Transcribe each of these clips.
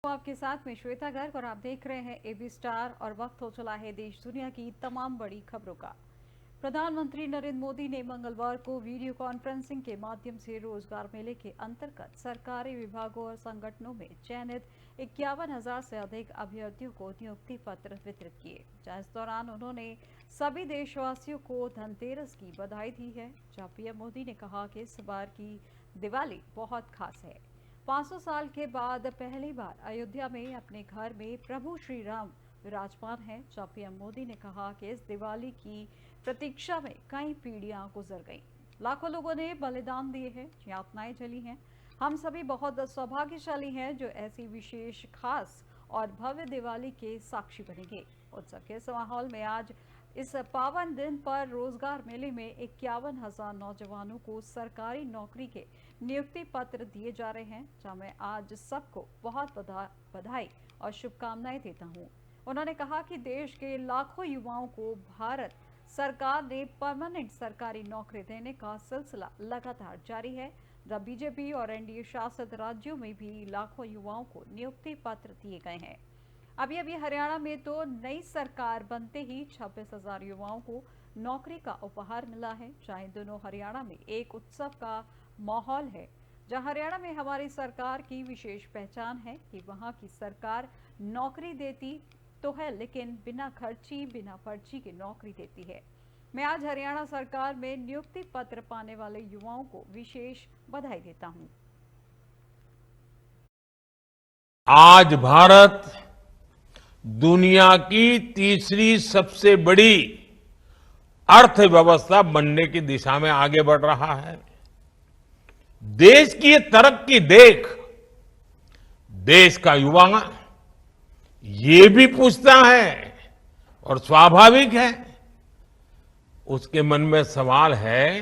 आपके साथ में श्वेता गर्ग और आप देख रहे हैं एबी स्टार और वक्त हो चला है देश दुनिया की तमाम बड़ी खबरों का। प्रधानमंत्री नरेंद्र मोदी ने मंगलवार को वीडियो कॉन्फ्रेंसिंग के माध्यम से रोजगार मेले के अंतर्गत सरकारी विभागों और संगठनों में चयनित 51,000 से अधिक अभ्यर्थियों को नियुक्ति पत्र वितरित किए। इस दौरान उन्होंने सभी देशवासियों को धनतेरस की बधाई दी है। जहां पीएम मोदी ने कहा कि इस बार की दिवाली बहुत खास है। 500 साल के बाद पहली बार अयोध्या में अपने घर में प्रभु श्री राम विराजमान हैं। जहां पीएम मोदी ने कहा कि इस दिवाली की प्रतीक्षा में कई पीढ़ियां गुजर गईं। लाखों लोगों ने बलिदान दिए हैं, यातनाएं झेली हैं। हम सभी बहुत सौभाग्यशाली हैं जो ऐसी विशेष, खास और भव्य दिवाली के साक्षी बनेंगे। उत्सव के इस माहौल में आज इस पावन दिन पर रोजगार मेले में 51,000 नौजवानों को सरकारी नौकरी के नियुक्ति पत्र दिए जा रहे हैं। जहां मैं आज सबको बहुत बधाई और शुभकामनाएं देता हूं। उन्होंने कहा कि देश के लाखों युवाओं को भारत सरकार ने परमानेंट सरकारी नौकरी देने का सिलसिला लगातार जारी है। जब बीजेपी और एनडीए शासित राज्यों में भी लाखों युवाओं को नियुक्ति पत्र दिए गए हैं। अभी हरियाणा में तो नई सरकार बनते ही 26,000 युवाओं को नौकरी का उपहार मिला है। चाहे दोनों हरियाणा में एक उत्सव का माहौल है। जहां हरियाणा में हमारी सरकार की विशेष पहचान है कि वहां की सरकार नौकरी देती तो है, लेकिन बिना खर्ची, बिना पर्ची की नौकरी देती है। मैं आज हरियाणा सरकार में नियुक्ति पत्र पाने वाले युवाओं को विशेष बधाई देता हूं। आज भारत दुनिया की तीसरी सबसे बड़ी अर्थव्यवस्था बनने की दिशा में आगे बढ़ रहा है। देश की ये तरक्की देख देश का युवा ये भी पूछता है, और स्वाभाविक है, उसके मन में सवाल है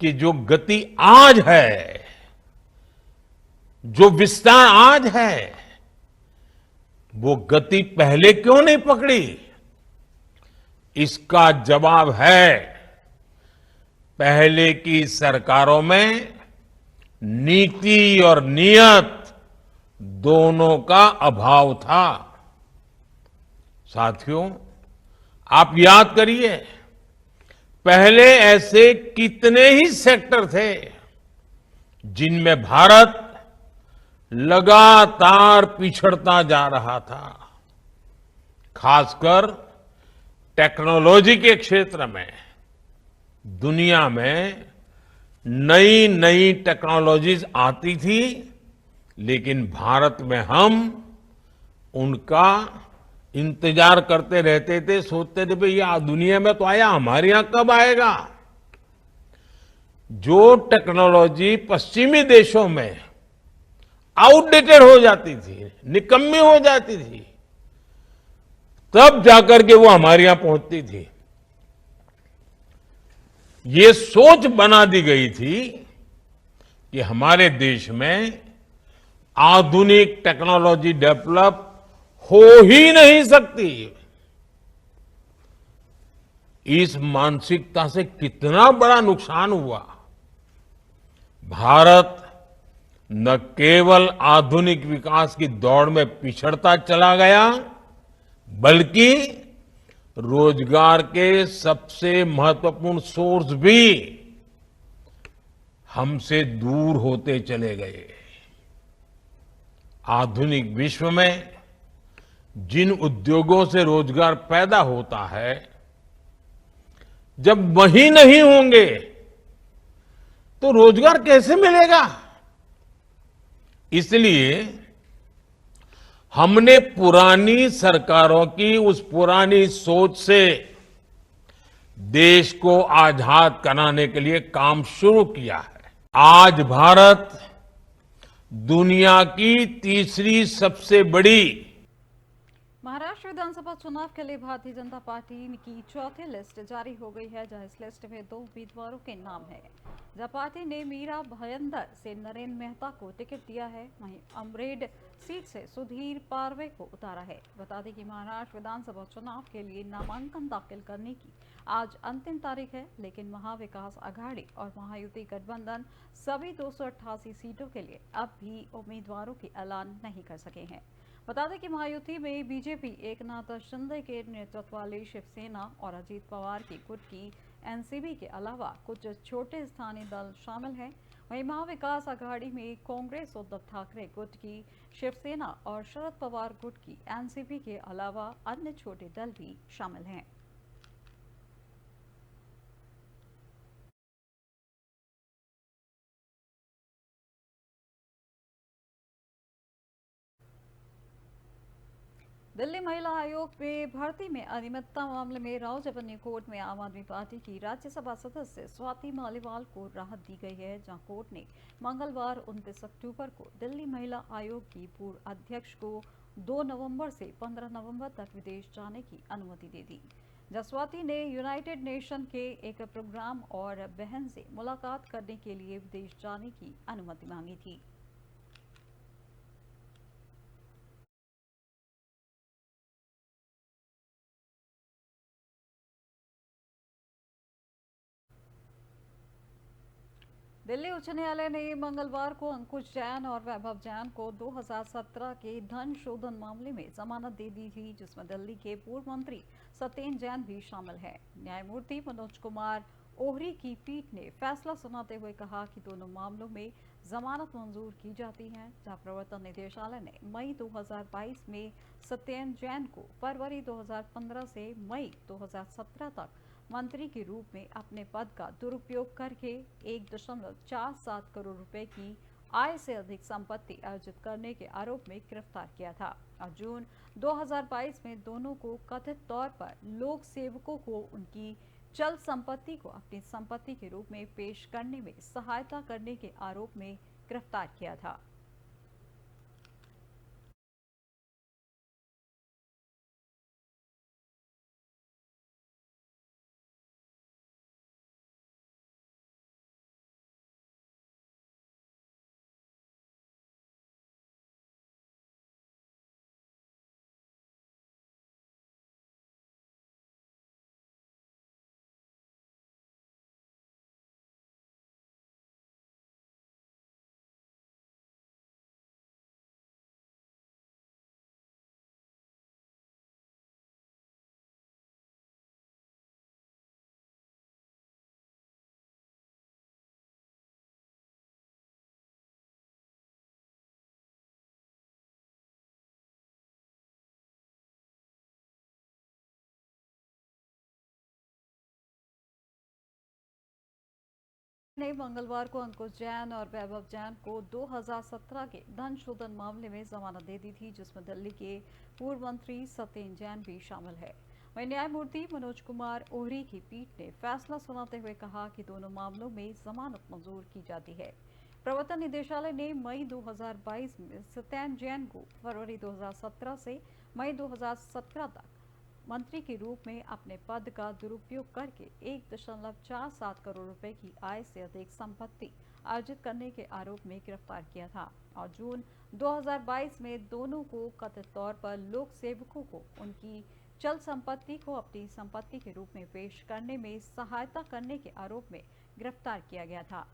कि जो गति आज है, जो विस्तार आज है, वो गति पहले क्यों नहीं पकड़ी? इसका जवाब है, पहले की सरकारों में नीति और नियत दोनों का अभाव था। साथियों, आप याद करिए, पहले ऐसे कितने ही सेक्टर थे जिनमें भारत लगातार पिछड़ता जा रहा था। खासकर टेक्नोलॉजी के क्षेत्र में दुनिया में नई नई टेक्नोलॉजीज आती थी, लेकिन भारत में हम उनका इंतजार करते रहते थे, सोचते थे भाई ये दुनिया में तो आया, हमारे यहां कब आएगा। जो टेक्नोलॉजी पश्चिमी देशों में आउटडेटेड हो जाती थी, निकम्मी हो जाती थी, तब जाकर के वो हमारे यहां पहुंचती थी। ये सोच बना दी गई थी कि हमारे देश में आधुनिक टेक्नोलॉजी डेवलप हो ही नहीं सकती। इस मानसिकता से कितना बड़ा नुकसान हुआ। भारत न केवल आधुनिक विकास की दौड़ में पिछड़ता चला गया, बल्कि रोजगार के सबसे महत्वपूर्ण सोर्स भी हमसे दूर होते चले गए। आधुनिक विश्व में जिन उद्योगों से रोजगार पैदा होता है, जब वही नहीं होंगे तो रोजगार कैसे मिलेगा? इसलिए हमने पुरानी सरकारों की उस पुरानी सोच से देश को आजाद कराने के लिए काम शुरू किया है। आज भारत दुनिया की तीसरी सबसे बड़ी महाराष्ट्र विधानसभा चुनाव के लिए भारतीय जनता पार्टी की चौथी लिस्ट जारी हो गई है। जहां इस लिस्ट में 2 उम्मीदवारों के नाम है। जहां पार्टी ने मीरा भयंदर से नरेंद्र मेहता को टिकट दिया है, वहीं अमरेड सीट से सुधीर पारवे को उतारा है। बता दें कि महाराष्ट्र विधानसभा चुनाव के लिए नामांकन दाखिल करने की आज अंतिम तारीख है, लेकिन महाविकास आघाड़ी और महायुति गठबंधन सभी 288 सीटों के लिए अब भी उम्मीदवारों की ऐलान नहीं कर सके हैं। बता दें कि महायुति में बीजेपी एकनाथ शिंदे के नेतृत्व वाली शिवसेना और अजीत पवार की गुट की एनसीपी के अलावा कुछ छोटे स्थानीय दल शामिल हैं। वहीं महाविकास आघाड़ी में कांग्रेस, उद्धव ठाकरे गुट की शिवसेना और शरद पवार गुट की एनसीपी के अलावा अन्य छोटे दल भी शामिल हैं। दिल्ली महिला आयोग में भर्ती में अनियमितता मामले में रावजपन्नी कोर्ट में आम आदमी पार्टी की राज्यसभा सदस्य स्वाति मालीवाल को राहत दी गई है, जहां कोर्ट ने मंगलवार 29 अक्टूबर को दिल्ली महिला आयोग की पूर्व अध्यक्ष को 2 नवंबर से 15 नवंबर तक विदेश जाने की अनुमति दे दी। स्वाति ने यूनाइटेड नेशन के एक प्रोग्राम और बहन से मुलाकात करने के लिए विदेश जाने की अनुमति मांगी थी। दिल्ली उच्च न्यायालय ने मंगलवार को अंकुश जैन और वैभव जैन को 2017 के धन शोधन मामले में जमानत दे दी थी, जिसमें दिल्ली के पूर्व मंत्री सत्येंद्र जैन भी शामिल है। न्यायमूर्ति मनोज कुमार ओहरी की पीठ ने फैसला सुनाते हुए कहा कि दोनों मामलों में जमानत मंजूर की जाती है, जहां प्रवर्तन निदेशालय ने मई 2022 में सत्येंद्र जैन को फरवरी 2015 से मई 2017 तक मंत्री के रूप में अपने पद का दुरुपयोग करके 1.47 करोड़ रुपए की आय से अधिक संपत्ति अर्जित करने के आरोप में गिरफ्तार किया था और जून 2022 में दोनों को कथित तौर पर लोक सेवकों को उनकी चल संपत्ति को अपनी संपत्ति के रूप में पेश करने में सहायता करने के आरोप में गिरफ्तार किया था। ने मंगलवार को अंकुश जैन और वैभव जैन को 2017 के धन शोधन मामले में जमानत दे दी थी, जिसमें दिल्ली के पूर्व मंत्री सत्येंद्र जैन भी शामिल है। वहीं न्यायमूर्ति मनोज कुमार ओहरी की पीठ ने फैसला सुनाते हुए कहा कि दोनों मामलों में जमानत मंजूर की जाती है। प्रवर्तन निदेशालय ने मई 2022 में सत्येंद्र जैन को फरवरी 2017 से मई 2017 तक मंत्री के रूप में अपने पद का दुरुपयोग करके 1.47 करोड़ रुपए की आय से अधिक संपत्ति अर्जित करने के आरोप में गिरफ्तार किया था और जून 2022 में दोनों को कथित तौर पर लोक सेवकों को उनकी चल संपत्ति को अपनी संपत्ति के रूप में पेश करने में सहायता करने के आरोप में गिरफ्तार किया गया था।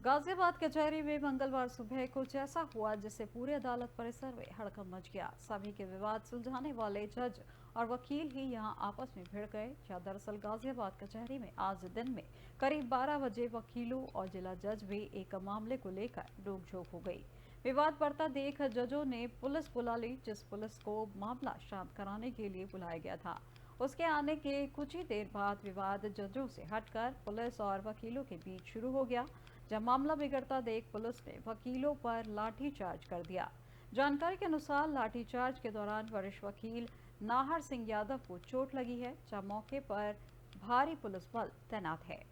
गाजियाबाद कचहरी में मंगलवार सुबह कुछ ऐसा हुआ जिससे पूरे अदालत परिसर में हड़कंप मच गया। सभी के विवाद सुलझाने वाले जज और वकील ही यहां आपस में भिड़ गए। दरअसल गाजियाबाद कचहरी में आज दिन में करीब 12 बजे वकीलों और जिला जज में एक मामले को लेकर नोकझोंक हो गई। विवाद बढ़ता देख जजों ने पुलिस बुला ली, जिस पुलिस को मामला शांत कराने के लिए बुलाया गया था। उसके आने के कुछ ही देर बाद विवाद जजों से हटकर पुलिस और वकीलों के बीच शुरू हो गया। जब मामला बिगड़ता देख पुलिस ने वकीलों पर लाठीचार्ज कर दिया। जानकारी के अनुसार लाठीचार्ज के दौरान वरिष्ठ वकील नाहर सिंह यादव को चोट लगी है, जब मौके पर भारी पुलिस बल तैनात है।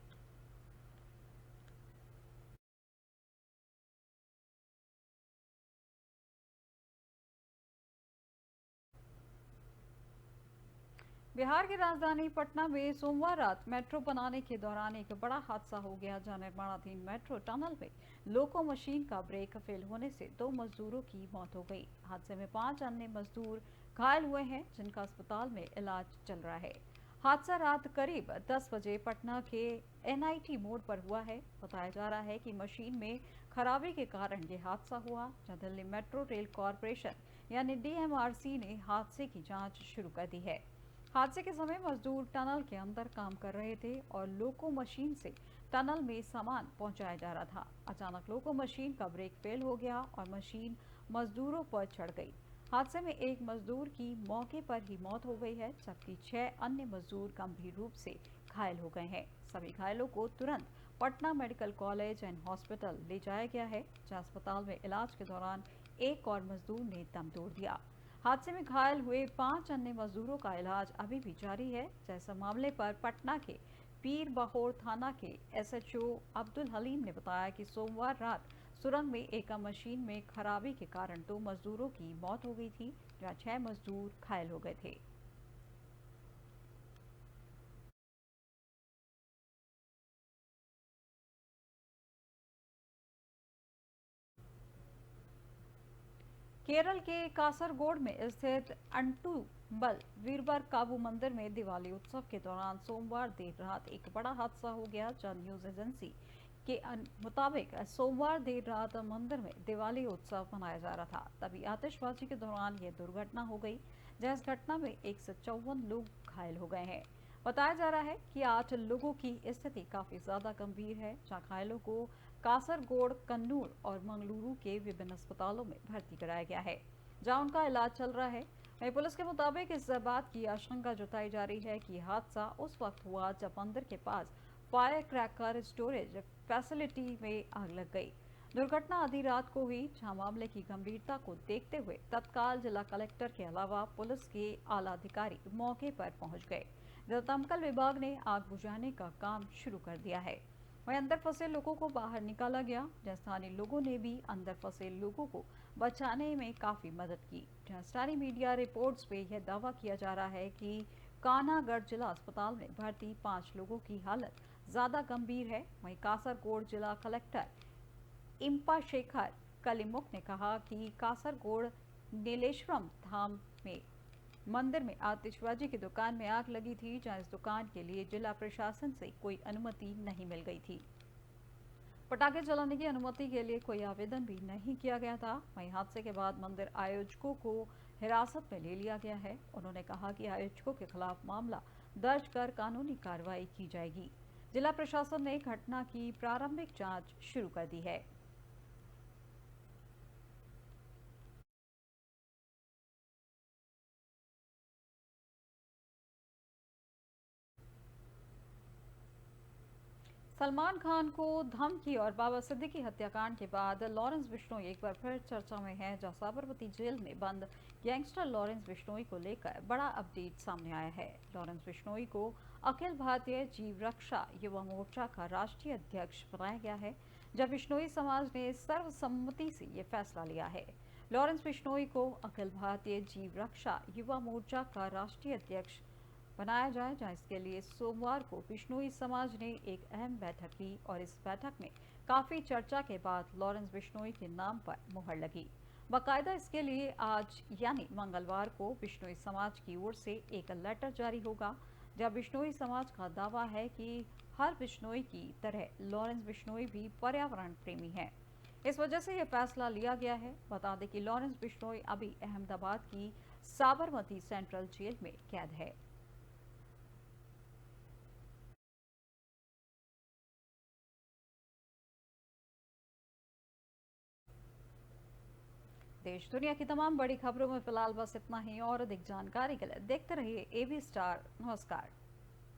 बिहार की राजधानी पटना में सोमवार रात मेट्रो बनाने के दौरान एक बड़ा हादसा हो गया, जहां निर्माणाधीन मेट्रो टनल में लोको मशीन का ब्रेक फेल होने से 2 मजदूरों की मौत हो गई। हादसे में 5 अन्य मजदूर घायल हुए हैं, जिनका अस्पताल में इलाज चल रहा है। हादसा रात करीब 10 बजे पटना के एनआईटी मोड़ पर हुआ है। बताया जा रहा है कि मशीन में खराबी के कारण ये हादसा हुआ, जहां दिल्ली मेट्रो रेल कॉरपोरेशन यानी डीएमआरसी ने हादसे की जांच शुरू कर दी है। हादसे के समय मजदूर टनल के अंदर काम कर रहे थे और लोको मशीन से टनल में सामान पहुंचाया जा रहा था। अचानक लोको मशीन का ब्रेक फेल हो गया और मशीन मजदूरों पर चढ़ गई। हादसे में एक मजदूर की मौके पर ही मौत हो गई है, जबकि 6 अन्य मजदूर गंभीर रूप से घायल हो गए हैं। सभी घायलों को तुरंत Patna medical college and hospital ले जाया गया है, जहां अस्पताल में इलाज के दौरान एक और मजदूर ने दम तोड़ दिया। हादसे में घायल हुए 5 अन्य मजदूरों का इलाज अभी भी जारी है। जैसे मामले पर पटना के पीर बहोर थाना के एसएचओ अब्दुल हलीम ने बताया कि सोमवार रात सुरंग में एक मशीन में खराबी के कारण 2 मजदूरों की मौत हो गई थी, जहां 6 मजदूर घायल हो गए थे। केरल के कासरगोड में स्थित अंटूबल वीरवर काबू मंदिर में दिवाली उत्सव के दौरान सोमवार देर रात एक बड़ा हादसा हो गया, जहां न्यूज एजेंसी के मुताबिक सोमवार देर रात मंदिर में दिवाली उत्सव मनाया जा रहा था, तभी आतिशबाजी के दौरान यह दुर्घटना हो गई, जहां इस घटना में 154 लोग घायल हो गए हैं। बताया जा रहा है कि 8 लोगों की स्थिति काफी ज्यादा गंभीर है, जहां घायलों को कासरगोड, कन्नूर और मंगलुरु के विभिन्न अस्पतालों में भर्ती कराया गया है, जहां उनका इलाज चल रहा है। वहीं पुलिस के मुताबिक इस बात की आशंका जताई जा रही है कि हादसा उस वक्त हुआ जब मंदिर के पास फायर क्रैकर स्टोरेज फैसिलिटी में आग लग गई। दुर्घटना आधी रात को हुई, जहां मामले की गंभीरता को देखते हुए तत्काल जिला कलेक्टर के अलावा पुलिस के आला अधिकारी मौके पर पहुंच गए। दमकल विभाग ने आग बुझाने का काम शुरू कर दिया है। वहीं अंदर फंसे लोगों को बाहर निकाला गया, जहां स्थानीय लोगों ने भी अंदर फंसे लोगों को बचाने में काफी मदद की। जहां स्थानीय मीडिया रिपोर्ट्स पे यह दावा किया जा रहा है कि कानागढ़ जिला अस्पताल में भर्ती 5 लोगों की हालत ज्यादा गंभीर है। वहीं कासरगोड जिला कलेक्टर इंपा शेखर कलिमुख ने कहा कि कासरगोड नीलेश्वरम धाम में मंदिर में आतिशबाजी की दुकान में आग लगी थी, जहां इस दुकान के लिए जिला प्रशासन से कोई अनुमति नहीं मिल गई थी। पटाखे जलाने की अनुमति के लिए कोई आवेदन भी नहीं किया गया था। वहीं हादसे के बाद मंदिर आयोजकों को हिरासत में ले लिया गया है। उन्होंने कहा कि आयोजकों के खिलाफ मामला दर्ज कर कानूनी कार्रवाई की जाएगी। जिला प्रशासन ने घटना की प्रारंभिक जांच शुरू कर दी है। सलमान खान को धमकी और बाबा सिद्दीकी हत्याकांड के बाद लॉरेंस बिश्नोई एक बार फिर चर्चा में है, जहां साबरमती जेल में बंद गैंगस्टर लॉरेंस बिश्नोई को लेकर बड़ा अपडेट सामने आया है। लॉरेंस बिश्नोई को अखिल भारतीय जीव रक्षा युवा मोर्चा का राष्ट्रीय अध्यक्ष बनाया गया है, जब बिश्नोई समाज ने सर्वसम्मति से ये फैसला लिया है। लॉरेंस बिश्नोई को अखिल भारतीय जीव रक्षा युवा मोर्चा का राष्ट्रीय अध्यक्ष बनाया जाए, जहां इसके लिए सोमवार को बिश्नोई समाज ने एक अहम बैठक की और इस बैठक में काफी चर्चा के बाद लॉरेंस बिश्नोई के नाम पर मुहर लगी। बाकायदा इसके लिए आज यानी मंगलवार को बिश्नोई समाज की ओर से एक लेटर जारी होगा, जहां बिश्नोई समाज का दावा है कि हर बिश्नोई की तरह लॉरेंस बिश्नोई भी पर्यावरण प्रेमी है। इस वजह से यह फैसला लिया गया है। बता दें कि लॉरेंस बिश्नोई अभी अहमदाबाद की साबरमती सेंट्रल जेल में कैद है। देश दुनिया की तमाम बड़ी खबरों में फिलहाल बस इतना ही और अधिक जानकारी के लिए देखते रहिए एबी स्टार। नमस्कार।